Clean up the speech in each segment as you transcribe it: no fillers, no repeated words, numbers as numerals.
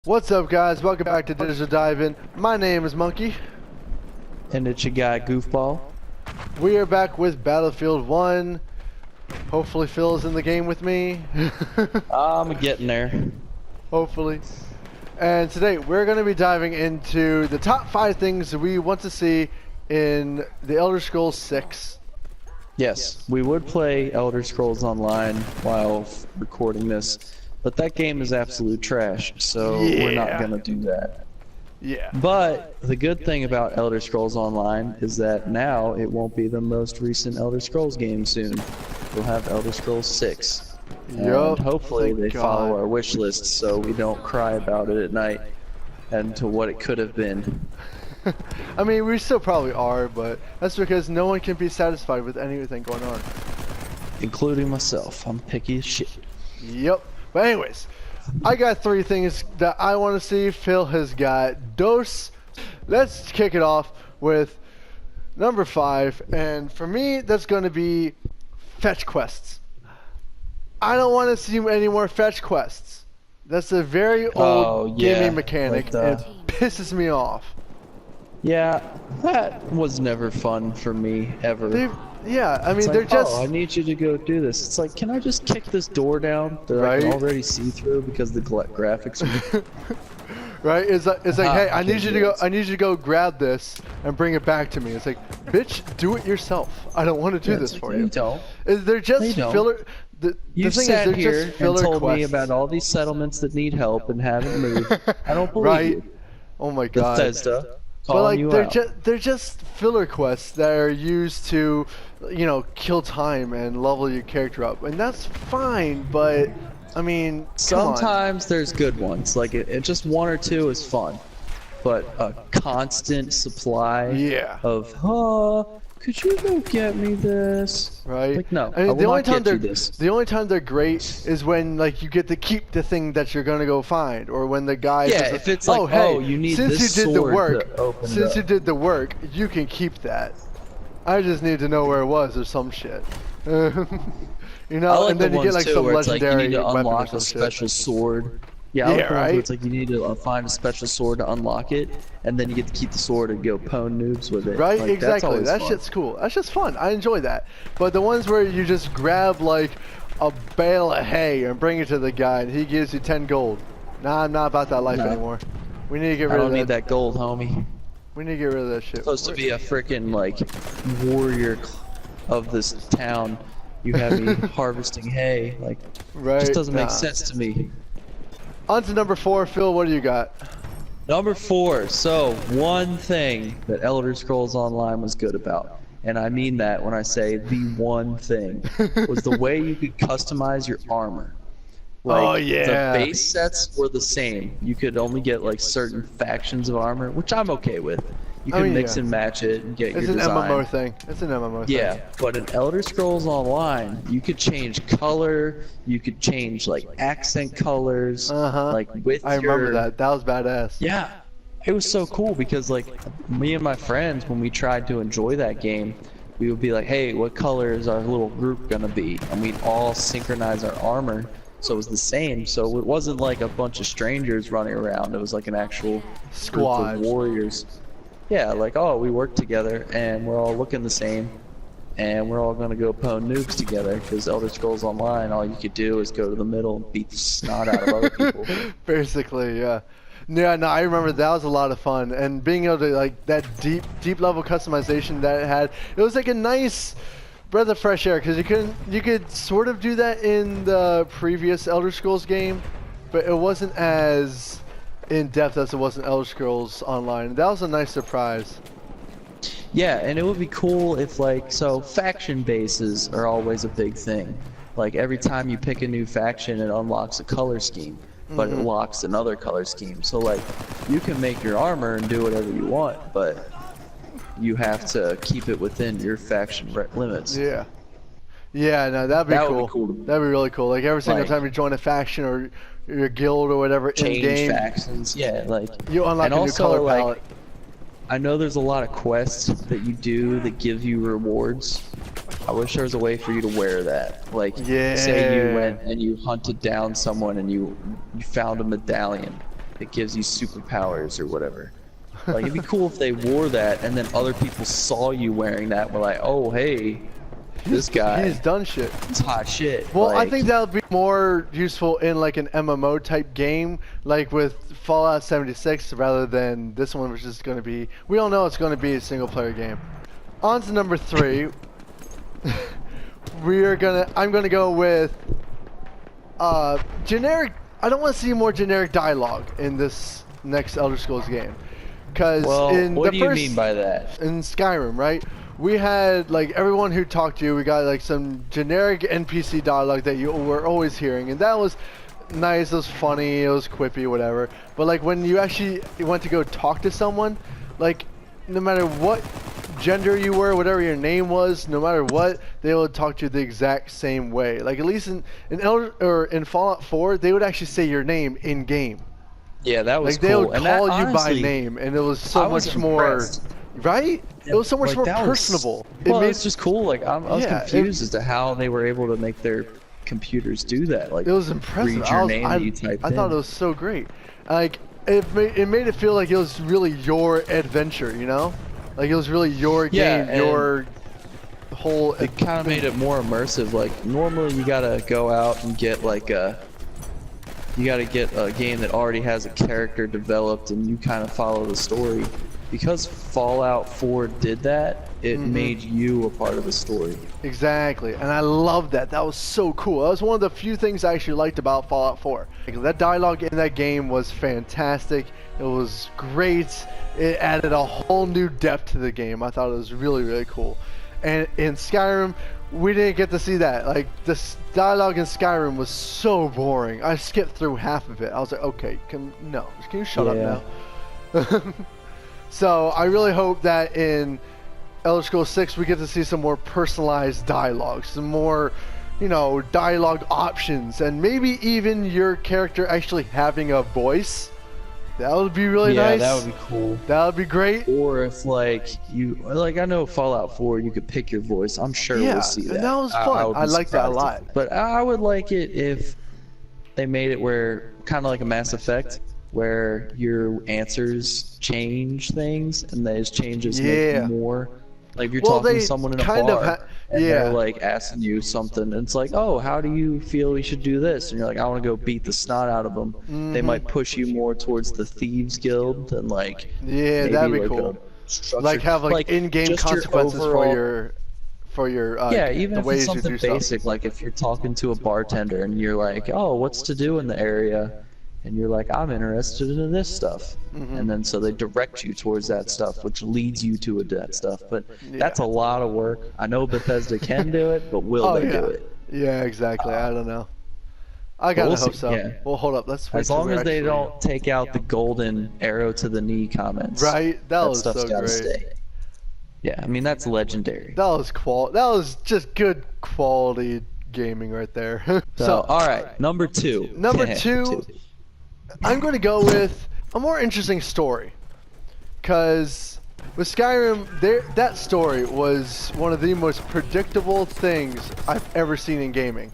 What's up, guys? Welcome back to Digital Dive-In. My name is Monkey. And it's your guy, Goofball. We are back with Battlefield 1. Hopefully Phil is in the game with me. I'm getting there. Hopefully. And today we're going to be diving into the top 5 things that we want to see in the Elder Scrolls 6. Yes, we would play Elder Scrolls Online while recording this, but that game is absolute trash, so we're not going to do that. Yeah. But the good thing about Elder Scrolls Online is that now it won't be the most recent Elder Scrolls game soon. We'll have Elder Scrolls 6. And hopefully they follow our wish list so we don't cry about it at night and to what it could have been. I mean, we still probably are, but that's because no one can be satisfied with anything going on. Including myself. I'm picky as shit. Yep. But anyways, I got 3 things that I want to see. Phil has got dos. Let's kick it off with number 5, and for me, that's going to be fetch quests. I don't want to see any more fetch quests. That's a very old gaming mechanic, and it pisses me off. Yeah, that was never fun for me, ever. Yeah, I mean, like, they're just... Oh, I need you to go do this. It's like, can I just kick this door down that I can already see through because the graphics are... Right? It's like, hey, I need you to go grab this and bring it back to me. It's like, bitch, do it yourself. I don't want to do this for you. Don't. They're just filler... You sat here and told me about all these settlements that need help and haven't moved. I don't believe you. Oh my god. Bethesda. But like they're just filler quests that are used to, you know, kill time and level your character up, and that's fine. But I mean, sometimes there's good ones. Like it just 1 or 2 is fun, but a constant supply of could you go get me this? Right. Like no, I mean, the only time they're great is when like you get to keep the thing that you're gonna go find, or when the guy says, if it's like, hey, you need this sword since you did the work, you can keep that. I just need to know where it was or some shit. You know, like and then you get like some legendary like you need to unlock a special special sword. Yeah, I like the ones where it's like you need to find a special sword to unlock it, and then you get to keep the sword and go pwn noobs with it. Right, like, exactly. That shit's cool. That's just fun. I enjoy that. But the ones where you just grab like a bale of hay and bring it to the guy and he gives you 10 gold. Nah, I'm not about that life anymore. We need to get rid of that. I don't need that gold, homie. We need to get rid of that shit. Supposed to be a freaking like warrior of this town. You have me harvesting hay. Like, just doesn't make sense to me. On to number 4, Phil, what do you got? Number 4, so one thing that Elder Scrolls Online was good about, and I mean that when I say the one thing, was the way you could customize your armor. Like, the base sets were the same. You could only get like certain factions of armor, which I'm okay with. You can mix and match it and get your design. It's an MMO thing. It's an MMO thing. Yeah, but in Elder Scrolls Online, you could change color, you could change like accent colors, like with I remember that. That was badass. Yeah, it was so cool because like me and my friends, when we tried to enjoy that game, we would be like, hey, what color is our little group gonna be? And we'd all synchronize our armor so it was the same. So it wasn't like a bunch of strangers running around. It was like an actual squad of warriors. Yeah, like, oh, we work together, and we're all looking the same, and we're all gonna go pwn noobs together, because Elder Scrolls Online, all you could do is go to the middle and beat the snot out of other people. Basically, yeah. Yeah, no, I remember that was a lot of fun, and being able to, like, that deep level customization that it had, it was like a nice breath of fresh air, because you could sort of do that in the previous Elder Scrolls game, but it wasn't as in depth as it was in Elder Scrolls Online. That was a nice surprise. Yeah, and it would be cool if like, so faction bases are always a big thing. Like every time you pick a new faction, it unlocks a color scheme, but it locks another color scheme. So like, you can make your armor and do whatever you want, but you have to keep it within your faction limits. Yeah. Yeah, no, that'd be cool. That'd be really cool. Like every single time you join a faction or your guild or whatever in game, factions. Yeah, like you unlock a new color palette. I know there's a lot of quests that you do that give you rewards. I wish there was a way for you to wear that. Like, say you went and you hunted down someone and you found a medallion. that gives you superpowers or whatever. Like, it'd be cool if they wore that and then other people saw you wearing that and were like, oh, hey, this guy, he's done shit. It's hot shit. Well, like, I think that would be more useful in like an MMO type game, like with Fallout 76, rather than this one, which is going to be, we all know it's going to be a single player game. On to number 3. I'm gonna go with generic. I don't want to see more generic dialogue in this next Elder Scrolls game, because in what the do you first, mean by that? in Skyrim, right? We had like everyone who talked to you. We got like some generic NPC dialogue that you were always hearing, and that was nice. It was funny. It was quippy, whatever. But like when you actually went to go talk to someone, like no matter what gender you were, whatever your name was, no matter what, they would talk to you the exact same way. Like at least in Fallout 4, they would actually say your name in game. Yeah, that was like they would cool. call and you by name, and it was so much impressed. more, right? It was so much more personable. Well, it's just cool. Like I was confused as to how they were able to make their computers do that. Like it was impressive. Read your name that you typed I thought it was so great. Like it made it feel like it was really your adventure, you know? Like it was really your game, your whole. It kind of made it more immersive. Like normally you gotta go out and get like you gotta get a game that already has a character developed and you kind of follow the story. Because Fallout 4 did that, it made you a part of the story. Exactly, and I love that. That was so cool. That was one of the few things I actually liked about Fallout 4. Like, that dialogue in that game was fantastic. It was great. It added a whole new depth to the game. I thought it was really, really cool. And in Skyrim, we didn't get to see that. Like, this dialogue in Skyrim was so boring. I skipped through half of it. I was like, okay, can you shut up now? So I really hope that in Elder Scrolls 6 we get to see some more personalized dialogue, some more, dialogue options, and maybe even your character actually having a voice. That would be really nice. Yeah, that would be cool. That would be great. Or if I know Fallout 4, you could pick your voice. I'm sure we'll see that. And that was fun. I like that a lot. But I would like it if they made it where, kind of like a Mass Effect, where your answers change things and those changes make more. Like if you're talking to someone in a bar and they're like asking you something and it's like, oh, how do you feel we should do this? And you're like, I want to go beat the snot out of them. They might push you more towards the Thieves Guild and like that'd be cool. Like have like in-game consequences for your even the if ways it's something you do basic, stuff. like if you're talking to a bartender and you're like, oh, what's to do in the area? And you're like, I'm interested in this stuff. And then so they direct you towards that stuff, which leads you to that stuff. But that's a lot of work. I know Bethesda can do it, but will they do it? Yeah, exactly. I don't know. I gotta hope so. Yeah. Well, hold up. Let's wait. As long as they don't take out the golden arrow to the knee comments. Right? That was stuff's so gotta great. Stay. Yeah, I mean, that's legendary. That was just good quality gaming right there. So, all right, number 2. Number 2. I'm going to go with a more interesting story, because with Skyrim, that story was one of the most predictable things I've ever seen in gaming.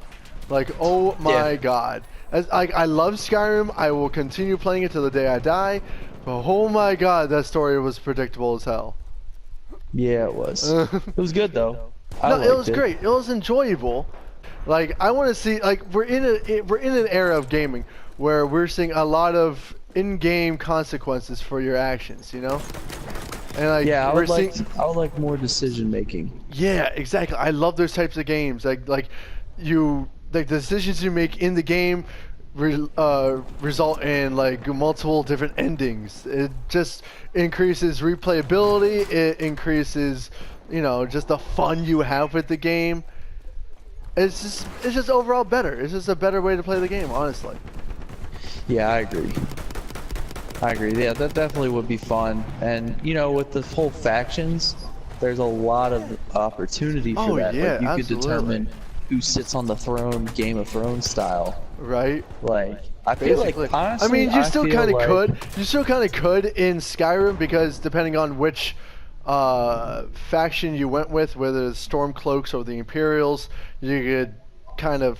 Like, oh my god. I love Skyrim. I will continue playing it till the day I die, but oh my god, that story was predictable as hell. Yeah, it was. It was good though. It was great. It was enjoyable. Like, I want to see, like, we're in an era of gaming where we're seeing a lot of in-game consequences for your actions, And like, I would like more decision making. Yeah, exactly. I love those types of games. Like the decisions you make in the game result in like multiple different endings. It just increases replayability. It increases, just the fun you have with the game. It's just overall better. It's just a better way to play the game, honestly. Yeah, I agree. Yeah, that definitely would be fun. And with the whole factions, there's a lot of opportunity for that. Yeah, like you absolutely. could determine who sits on the throne, Game of Thrones style. Right. Like I feel like honestly, I mean, you still kind of could. You still kind of could in Skyrim, because depending on which faction you went with, whether it's Stormcloaks or the Imperials, you could kind of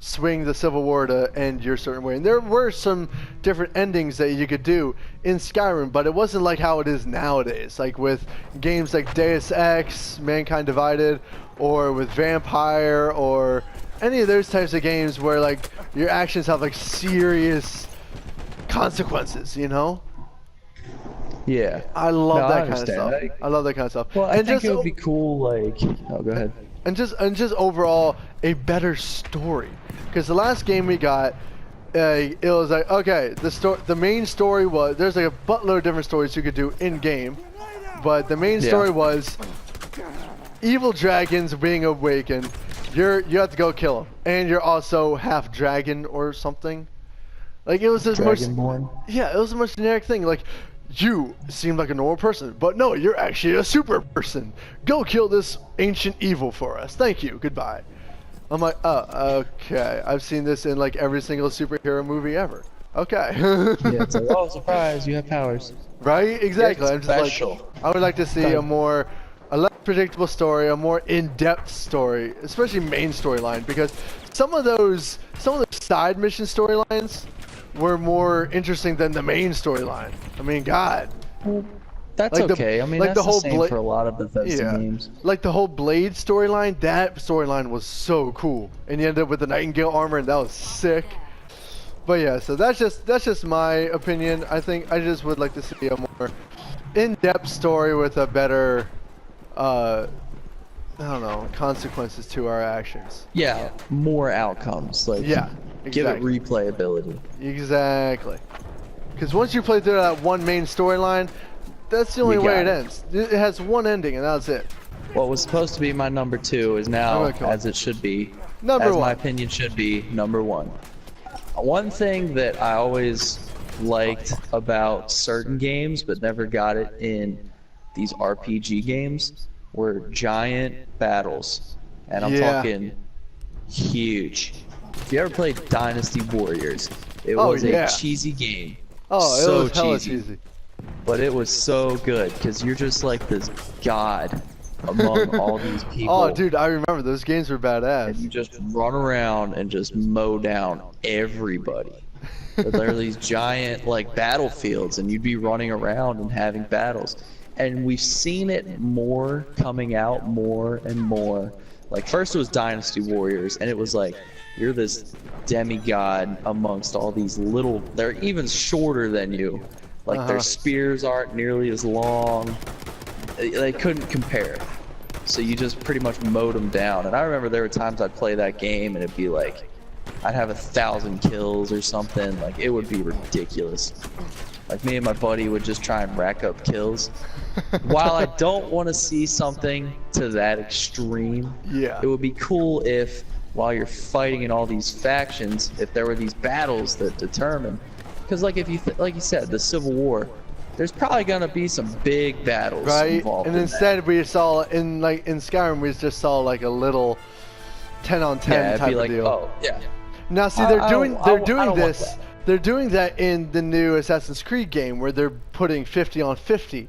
swing the Civil War to end your certain way. And there were some different endings that you could do in Skyrim, but it wasn't like how it is nowadays. Like with games like Deus Ex, Mankind Divided, or with Vampire, or any of those types of games where like your actions have like serious consequences, you know? Yeah. I love No, that I kind of stuff. understand. I love that kind of stuff. Well, I and think just it would be cool, like... Oh, go ahead. and just overall a better story. Because the last game we got, it was like, okay, the main story was, there's like a buttload of different stories you could do in game, but the main story was evil dragons being awakened. You have to go kill them, and you're also half dragon or something. Like it was the most, yeah, it was the most generic thing. Like you seem like a normal person, but no, you're actually a super person. Go kill this ancient evil for us. Thank you. Goodbye. I'm like, oh, okay. I've seen this in like every single superhero movie ever. Okay. Yeah, it's like, oh, surprise, you have powers. Right? Exactly. I'm just special. like, I would like to see a less predictable story, a more in-depth story, especially main storyline, because some of those side mission storylines were more interesting than the main storyline. I mean, God. Well, that's like okay. I mean, like that's the whole same for a lot of Bethesda games. Like the whole Blade storyline, that storyline was so cool. And you ended up with the Nightingale armor, and that was sick. But yeah, so that's just my opinion. I think I just would like to see a more in-depth story with a better, I don't know, consequences to our actions. Yeah, more outcomes. Like, yeah, exactly. Give it replayability. Exactly. Because once you play through that one main storyline, that's the only way it ends. It has one ending, and that's it. What was supposed to be my number 2 is now, as it should be, number 1. My opinion should be number 1. One thing that I always liked about certain games, but never got it in these RPG games, were giant battles. And I'm talking huge. If you ever played Dynasty Warriors, it was a cheesy game. Oh, so it was hella cheesy. But it was so good, because you're just like this god among all these people. Oh, dude, I remember those games were badass. And you just run around and just mow down everybody. But there are these giant like battlefields, and you'd be running around and having battles. And we've seen it more coming out more and more. Like first it was Dynasty Warriors, and it was like you're this demigod amongst all these little. They're even shorter than you. Like their spears aren't nearly as long. They couldn't compare. So you just pretty much mowed them down. And I remember there were times I'd play that game and it'd be like, I'd have 1,000 kills or something. Like it would be ridiculous. Like me and my buddy would just try and rack up kills. While I don't want to see something to that extreme, it would be cool if while you're fighting in all these factions, if there were these battles that determine. Because like if you like you said, the Civil War, there's probably gonna be some big battles involved. And instead we saw in Skyrim we just saw like a little 10-on-10 type of deal. Oh, yeah. Now see they're doing this. They're doing that in the new Assassin's Creed game where they're putting 50-on-50.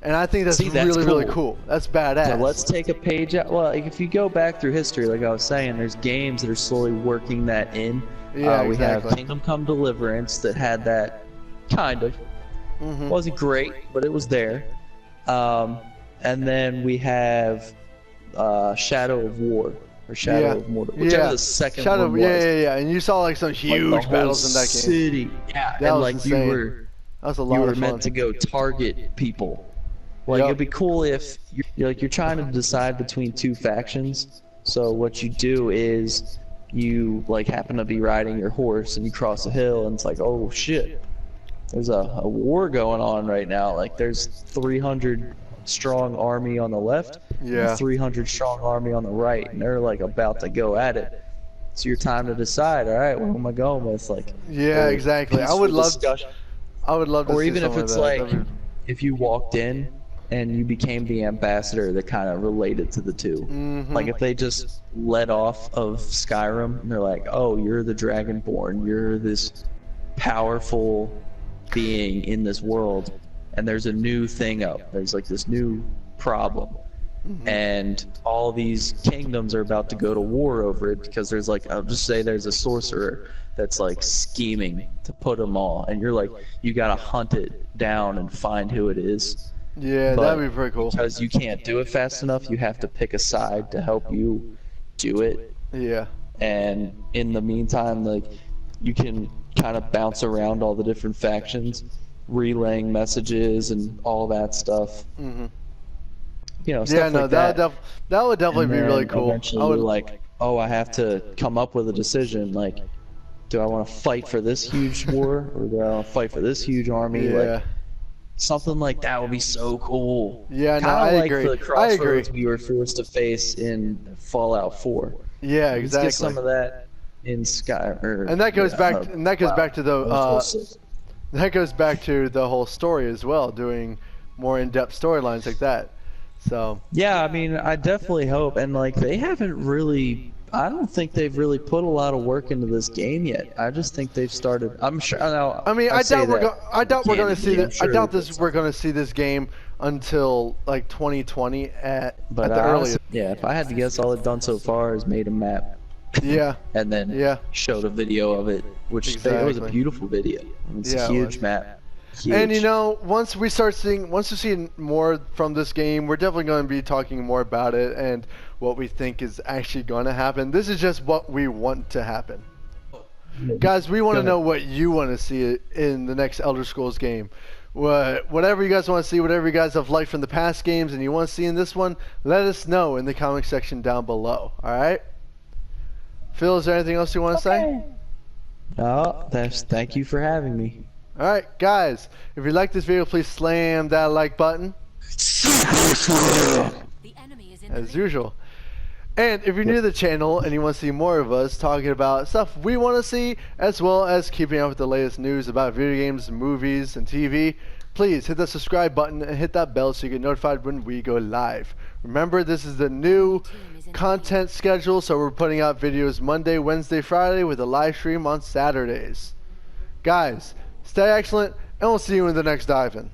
And I think that's really cool. That's badass. So let's take a page out. Well, like if you go back through history, like I was saying, there's games that are slowly working that in. Yeah, we have Kingdom Come Deliverance that had that kind of. Wasn't great, but it was there. And then we have Shadow of War or Shadow of Mordor, whichever the second one was. Yeah. And you saw like some huge battles in that game. City. Yeah, that and was like insane. That was a lot of fun. meant to go target people. Like it'd be cool if you're trying to decide between two factions. So what you do is you like happen to be riding your horse and you cross a hill and it's like, oh shit, there's a war going on right now. Like there's 300 strong army on the left, and 300 strong army on the right, and they're like about to go at it. It's your time to decide. All right, what am I going with? Like exactly. I would love to or see even if it's like that. if you walked in and you became the ambassador that kind of related to the two. Like if they just let off of Skyrim and they're like, oh, you're the Dragonborn, you're this powerful being in this world, and there's a new thing up, there's like this new problem, and all these kingdoms are about to go to war over it because there's like, I'll just say there's a sorcerer that's like scheming to put them all, and you're like, you gotta hunt it down and find who it is. Yeah, But that'd be pretty cool. because you can't do it fast enough, you have to pick a side to help you do it. Yeah. And in the meantime, like, you can kind of bounce around all the different factions, relaying messages and all that stuff. Mm-hmm. You know, Yeah, stuff no, like that that. that would definitely And be really then cool. eventually I would, you're like, oh, I have to come up with a decision. Like, do I want to fight for this huge war, or do I want to fight for this huge army? yeah. Like, something like that would be so cool. Yeah, no, Kinda I like agree. the I crossroads agree. we were forced to face in Fallout 4. Yeah, Let's exactly. get some of that in Sky. And that goes back. And that goes back to the. Wow. That goes back to the whole story as well, doing more in-depth storylines like that. So. Yeah, I mean, I definitely hope, and like they haven't really. I don't think they've really put a lot of work into this game yet. I just think they've started. I'm sure. Now, I mean, I doubt we're going to see this. I doubt we're going to see this game until like 2020 at But the earliest. yeah, if I had to guess, all they've done so far is made a map. Yeah. And then showed a video of it, which it was a Exactly. beautiful video. It's Yeah, a it huge was. map. Huge. And you know, once we see more from this game, we're definitely going to be talking more about it and what we think is actually going to happen. This is just what we want to happen. Guys, we want to know what you want to see in the next Elder Scrolls game. Whatever you guys want to see, whatever you guys have liked from the past games and you want to see in this one, let us know in the comment section down below. Alright? Phil, is there anything else you want to say? No, thank you for having me. Alright, guys, if you like this video, please slam that like button. As usual. And if you're new to the channel and you want to see more of us talking about stuff we want to see, as well as keeping up with the latest news about video games, movies, and TV, please hit that subscribe button and hit that bell so you get notified when we go live. Remember, this is the new content schedule, so we're putting out videos Monday, Wednesday, Friday with a live stream on Saturdays. Guys, stay excellent, and we'll see you in the next dive-in.